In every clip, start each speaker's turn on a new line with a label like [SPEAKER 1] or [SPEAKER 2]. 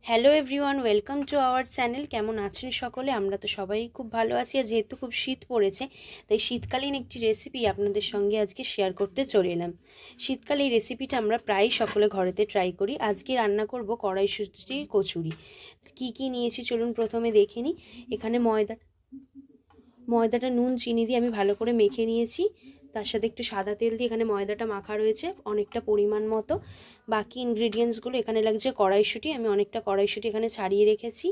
[SPEAKER 1] Hello everyone, welcome to our channel. কেমন আছেন সকলে? আমরা তো সবাই খুব ভালো আছি। আর যেহেতু খুব শীত পড়েছে, তাই শীতকালীন একটি রেসিপি আপনাদের সঙ্গে আজকে শেয়ার করতে চলে এলাম। শীতকালে এই রেসিপিটা আমরা প্রায় সকলে ঘরেতে ট্রাই করি। আজকে রান্না করব কড়াইশুঁটির কচুরি। কি কি নিয়েছি চলুন প্রথমে দেখে নিই। এখানে ময়দাটা নুন চিনি দিয়ে আমি ভালো করে মেখে নিয়েছি। তার সাথে একটু সাদা তেল দিয়ে এখানে ময়দাটা মাখা রয়েছে অনেকটা পরিমাণ মতো। বাকি ইনগ্রেডিয়েন্টসগুলো এখানে লাগছে কড়াইশুঁটি, আমি অনেকটা কড়াইশুঁটি এখানে ছাড়িয়ে রেখেছি,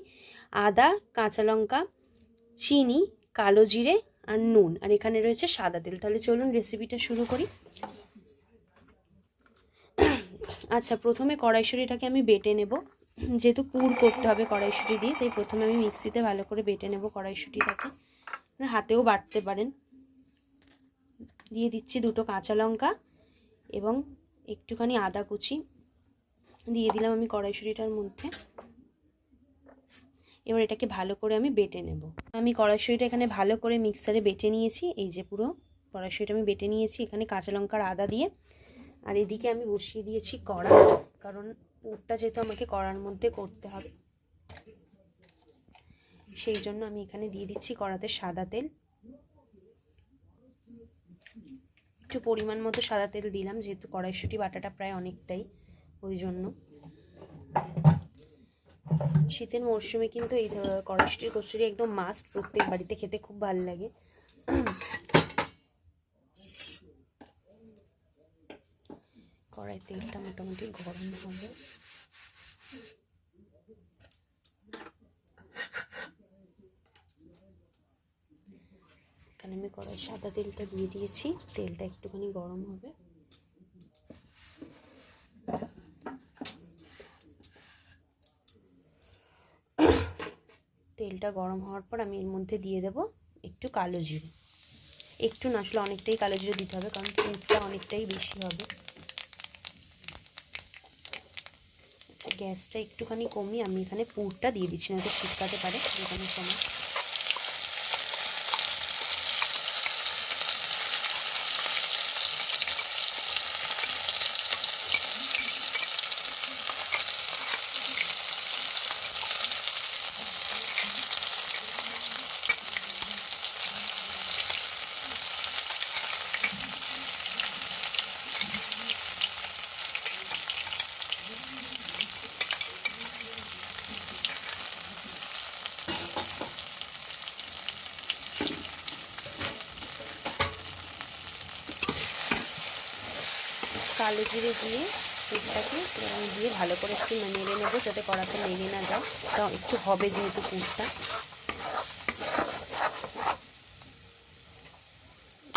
[SPEAKER 1] আদা, কাঁচা লঙ্কা, চিনি, কালো জিরে আর নুন, আর এখানে রয়েছে সাদা তেল। তাহলে চলুন রেসিপিটা শুরু করি। আচ্ছা, প্রথমে কড়াইশুঁটিটাকে আমি বেটে নেব। যেহেতু পুর করতে হবে কড়াইশুঁটি দিয়ে, তাই প্রথমে আমি মিক্সিতে ভালো করে বেটে নেব কড়াইশুঁটিটাকে। হাতেও বাটতে পারেন। দিয়ে দিচ্ছি দুটো কাঁচা লঙ্কা এবং একটুখানি আদা কুচি দিয়ে দিলাম আমি কড়াইশুঁটিটার মধ্যে। এবার এটাকে ভালো করে আমি বেটে নেব। আমি কড়াইশুঁটিটা এখানে ভালো করে মিক্সারে বেটে নিয়েছি। এই যে পুরো কড়াইশুঁটিটা আমি বেটে নিয়েছি এখানে কাঁচা লঙ্কার আদা দিয়ে। আর এদিকে আমি বসিয়ে দিয়েছি কড়া, কারণ পুরটা যেহেতু আমাকে কড়ার মধ্যে করতে হবে, সেই জন্য আমি এখানে দিয়ে দিচ্ছি কড়াতে সাদা তেল। একটু পরিমাণ মতো সাদা তেল দিলাম, যেহেতু কড়াইশুঁটি বাটাটা প্রায় অনেকটাই, ওই জন্য। শীতের মরশুমে কিন্তু এই কড়াইশুঁটির কচুরি একদম মাস্ট, প্রত্যেক বাড়িতে খেতে খুব ভালো লাগে। কড়াই তেলটা মোটামুটি গরম হবে। এখানে আমি কড়াই সাদা তেলটা দিয়ে দিয়েছি, তেলটা একটুখানি গরম হবে। তেলটা গরম হওয়ার পর আমি এর মধ্যে দিয়ে দেব একটু কালো জিরে। একটু না, আসলে অনেকটাই কালো জিরে দিতে হবে, কারণ তেলটা অনেকটাই বেশি হবে। আচ্ছা, গ্যাসটা একটুখানি কমিয়ে আমি এখানে পুরটা দিয়ে দিচ্ছি, না তো ছিটকাতে পারে এখানে সময়। কালো জিরে দিয়ে পুরটাকে দিয়ে ভালো করে একটু নেড়ে নেবো, যাতে কড়াতে লেগে না যায়। তাও একটু হবে যেহেতু পুরটা।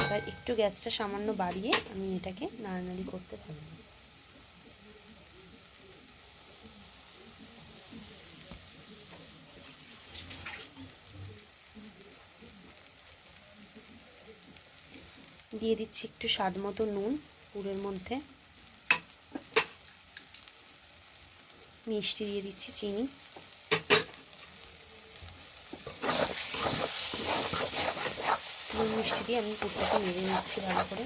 [SPEAKER 1] এবার একটু গ্যাসটা সামান্য বাড়িয়ে আমি এটাকে নাড়ানাড়ি করতে থাকবো। দিয়ে দিচ্ছি একটু স্বাদ মতো নুন পুরের মধ্যে, মিষ্টি দিয়ে দিচ্ছি, চিনি। নুন মিষ্টি দিয়ে আমি পুরটাকে নেড়ে নিচ্ছি ভালো করে।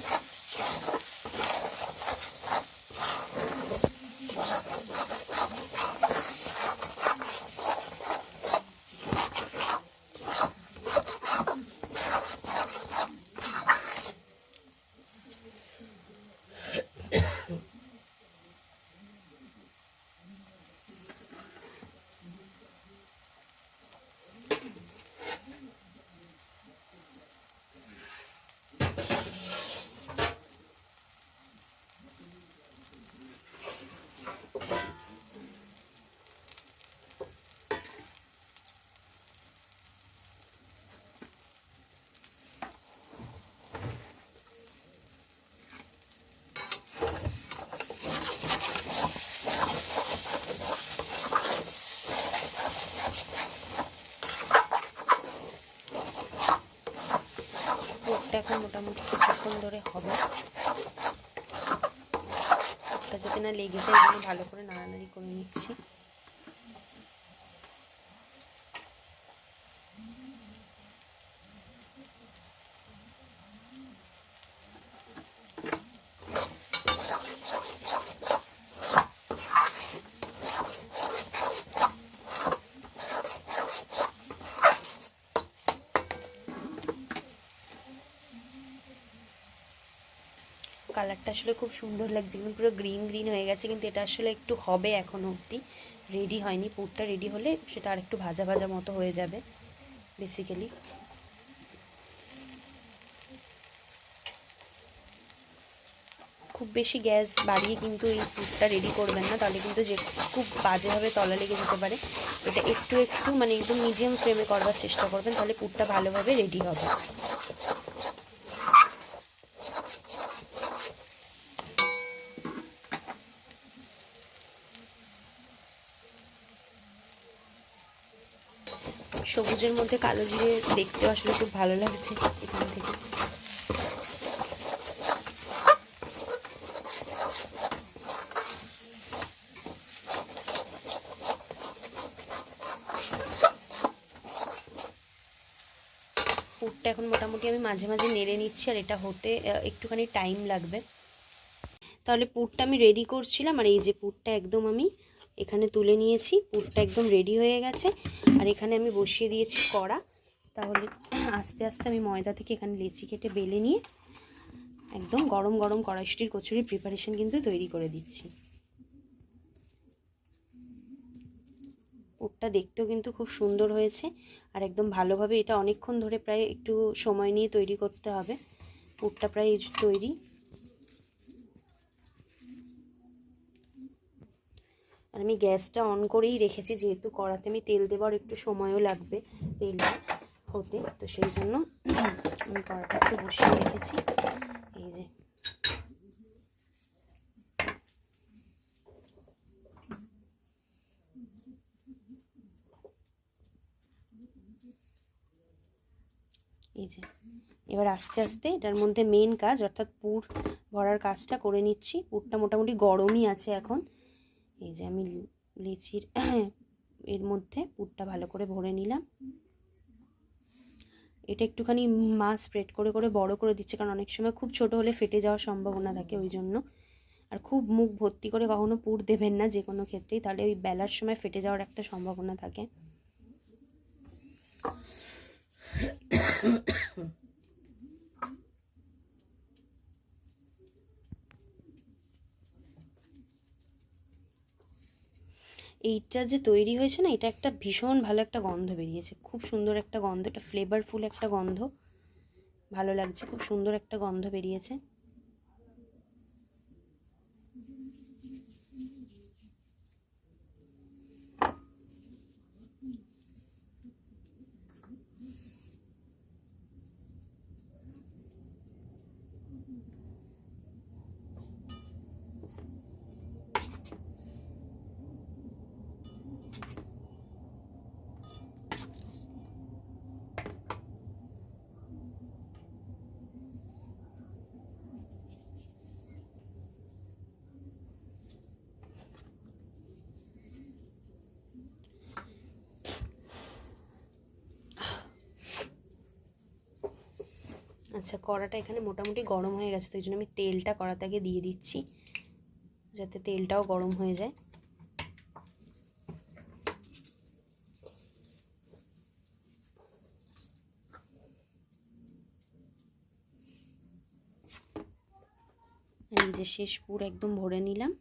[SPEAKER 1] পুরটা এখন মোটামুটি কিছুক্ষণ ধরে হবে, যাতে না লেগে যায়, এই জন্য ভালো করে নাড়ানাড়ি করে নিচ্ছি। কালারটা আসলে খুব সুন্দর লাগছে, কিন্তু পুরো গ্রিন গ্রিন হয়ে গেছে, কিন্তু এটা আসলে একটু হবে, এখনও অবধি রেডি হয়নি। পুরটা রেডি হলে সেটা আর একটু ভাজা ভাজা মতো হয়ে যাবে বেসিক্যালি। খুব বেশি গ্যাস বাড়িয়ে কিন্তু এই পুরটা রেডি করবেন না, তাহলে কিন্তু যে খুব বাজেভাবে তলা লেগে যেতে পারে। এটা একটু একটু মানে একদম মিডিয়াম ফ্লেমে করবার চেষ্টা করবেন, তাহলে পুরটা ভালোভাবে রেডি হবে। সবুজের মধ্যে কালো জিরে দেখতেও আসলে খুব ভালো লাগছে এখান থেকে। পুরটা এখন মোটামুটি আমি মাঝে মাঝে নেড়ে নিচ্ছি, আর এটা হতে একটুখানি টাইম লাগবে। তাহলে পুরটা আমি রেডি করছিলাম, আর এই যে পুরটা একদম আমি এখানে তুলে নিয়েছি, পুরটা একদম রেডি হয়ে গেছে। আর এখানে আমি বসিয়ে দিয়েছি কড়া। তাহলে আস্তে আস্তে আমি ময়দা থেকে এখানে লেচি কেটে বেলে নিয়ে একদম গরম গরম কড়াইশুঁটির কচুরি প্রিপারেশন কিন্তু তৈরি করে দিচ্ছি। পুরটা দেখতেও কিন্তু খুব সুন্দর হয়েছে, আর একদম ভালোভাবে এটা অনেকক্ষণ ধরে প্রায় একটু সময় নিয়ে তৈরি করতে হবে। পুরটা প্রায় তৈরি। আর আমি গ্যাসটা অন করেই রেখেছি, যেহেতু কড়াতে আমি তেল দেবার একটু সময়ও লাগবে তেলটা হতে, তো সেই জন্য আমি কড়াটা একটু বসিয়ে রেখেছি। এই যে এবার আস্তে আস্তে এটার মধ্যে মেন কাজ অর্থাৎ পুর ভরার কাজটা করে নিচ্ছি। পুরটা মোটামুটি গরমই আছে এখন। এই যে আমি লেচির এর মধ্যে পুরটা ভালো করে ভরে নিলাম। এটা একটুখানি স্প্রেড করে করে বড় করে দিচ্ছে, কারণ অনেক সময় খুব ছোট হলে ফেটে যাওয়ার সম্ভাবনা থাকে, ওই জন্য। আর খুব মুখ ভর্তি করে কখনো পুর দেবেন না যে কোনো ক্ষেত্রেই, তাহলে ওই বেলার সময় ফেটে যাওয়ার একটা সম্ভাবনা থাকে। এইটা যে তৈরি হয়েছে না, এটা একটা ভীষণ ভালো একটা গন্ধ বেরিয়েছে, খুব সুন্দর একটা গন্ধ, এটা ফ্লেভারফুল একটা গন্ধ, ভালো লাগছে, খুব সুন্দর একটা গন্ধ বেরিয়েছে। আচ্ছা, কড়াটা এখানে মোটামুটি গরম হয়ে গেছে, তো এই জন্য আমি তেলটা কড়াতে আগে দিয়ে দিচ্ছি, যাতে তেলটাও গরম হয়ে যায়। এই যে শেষ পুর একদম ভরে নিলাম।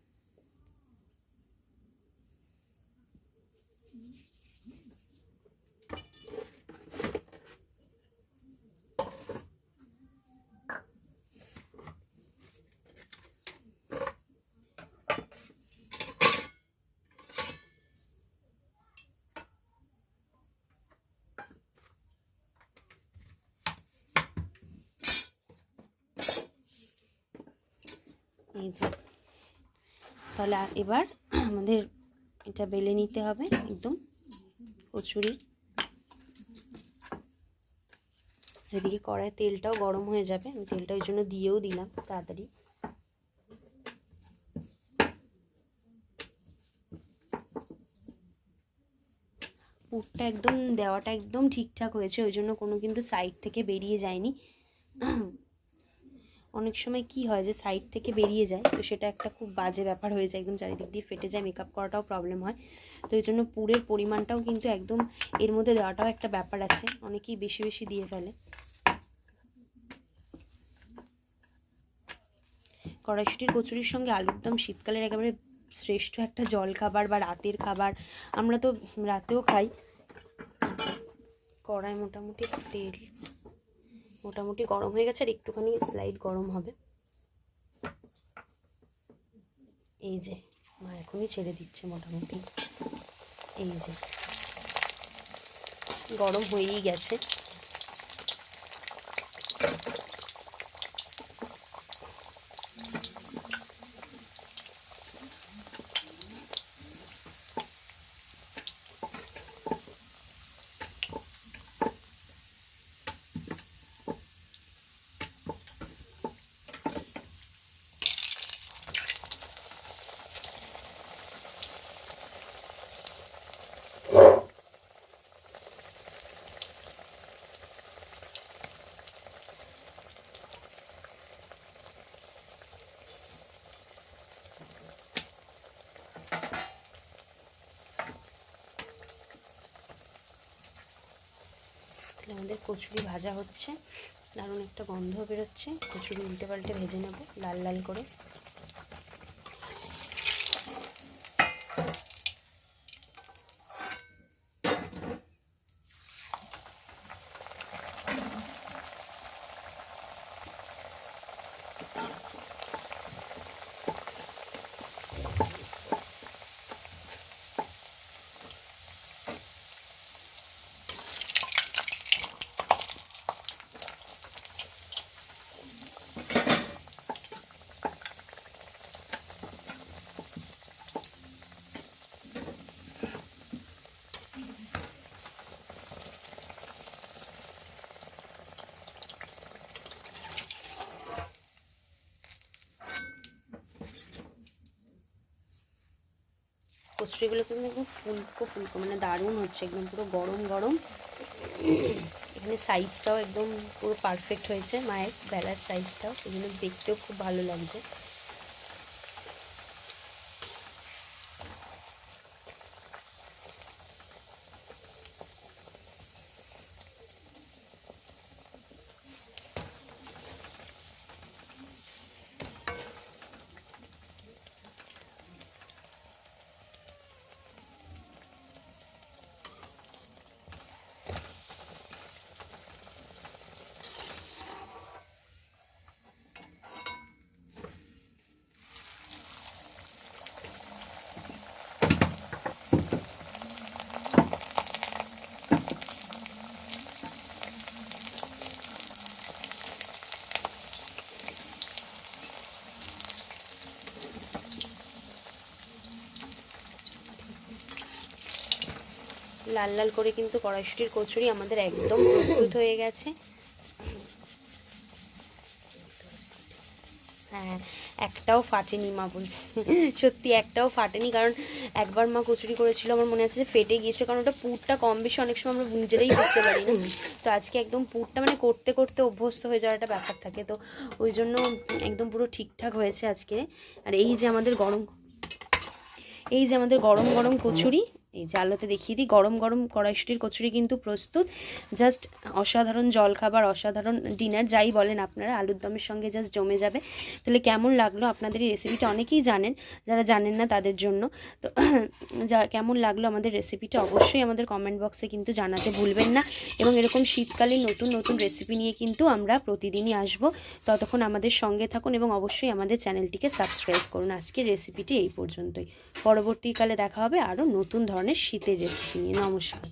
[SPEAKER 1] এই যে তাহলে এবার আমাদের এটা বেলে নিতে হবে একদম কচুরি। এদিকে কড়ায় তেলটাও গরম হয়ে যাবে, আমি তেলটা ওই জন্য দিয়েও দিলাম তাড়াতাড়ি। পুরটা একদম দেওয়াটা একদম ঠিকঠাক হয়েছে, ওই জন্য কোনো কিন্তু সাইড থেকে বেরিয়ে যায়নি। অনেক সময় কি হয় যে সাইড থেকে বেরিয়ে যায়, তো সেটা একটা খুব বাজে ব্যাপার হয়ে যায়, একদম চারিদিক দিয়ে ফেটে যায়, মেকআপ করাটাও প্রবলেম হয়। তো এই জন্য পুরের পরিমাণটাও কিন্তু একদম এর মধ্যে দেওয়াটাও একটা ব্যাপার আছে, অনেকেই বেশি বেশি দিয়ে ফেলে। কড়াইশুঁটির কচুরির সঙ্গে আলুর দম শীতকালের একেবারে শ্রেষ্ঠ একটা জল খাবার বা রাতের খাবার। আমরা তো রাতেও খাই। কড়াই মোটামুটি তেল মোটামুটি গরম হয়ে গেছে, আর একটুখানি স্লাইড গরম হবে। এই যে মা এখনই ছেড়ে দিচ্ছে মোটামুটি, এই যে গরম হয়েই গেছে। আমাদের কচুরি ভাজা হচ্ছে, দারুণ একটা গন্ধ বেরোচ্ছে। কচুরি উল্টে পাল্টে ভেজে নেব লাল লাল করে। কচুরিগুলো কিন্তু একদম ফুলকো ফুলকো, মানে দারুণ হচ্ছে, একদম পুরো গরম গরম। এখানে সাইজটাও একদম পুরো পারফেক্ট হয়েছে, মায়ের বেলার সাইজটাও, এই জন্য দেখতেও খুব ভালো লাগছে। লাল লাল করে কিন্তু কড়াইশুঁটির কচুরি আমাদের একদম প্রস্তুত হয়ে গেছে। হ্যাঁ, একটাও ফাটেনি মা বলছে, সত্যি একটাও ফাটেনি। কারণ একবার মা কচুরি করেছিল, আমার মনে আছে যে ফেটে গিয়েছিল, কারণ ওটা পুরটা কম বেশি অনেক সময় আমরা নিজেরাই বুঝতে পারি না। তো আজকে একদম পুরটা মানে করতে করতে অভ্যস্ত হয়ে যাওয়ার একটা ব্যাপার থাকে, তো ওই জন্য একদম পুরো ঠিকঠাক হয়েছে আজকে। আর এই যে আমাদের গরম গরম কচুরি, এই যে আলোতে দেখিয়ে দিই, গরম গরম কড়াইশুঁটির কচুরি কিন্তু প্রস্তুত। জাস্ট অসাধারণ জলখাবার, অসাধারণ ডিনার যাই বলেন আপনারা, আলুর দমের সঙ্গে জাস্ট জমে যাবে। তাহলে কেমন লাগলো আপনাদের এই রেসিপিটা? অনেকেই জানেন, যারা জানেন না তাদের জন্য। তো কেমন লাগলো আমাদের রেসিপিটা অবশ্যই আমাদের কমেন্ট বক্সে কিন্তু জানাতে ভুলবেন না। এবং এরকম শীতকালীন নতুন নতুন রেসিপি নিয়ে কিন্তু আমরা প্রতিদিনই আসবো। ততক্ষণ আমাদের সঙ্গে থাকুন এবং অবশ্যই আমাদের চ্যানেলটিকে সাবস্ক্রাইব করুন। আজকের রেসিপিটি এই পর্যন্তই, পরবর্তীকালে দেখা হবে আরও নতুন ধরনের শীতের রেসিপি নিয়ে। নমস্কার।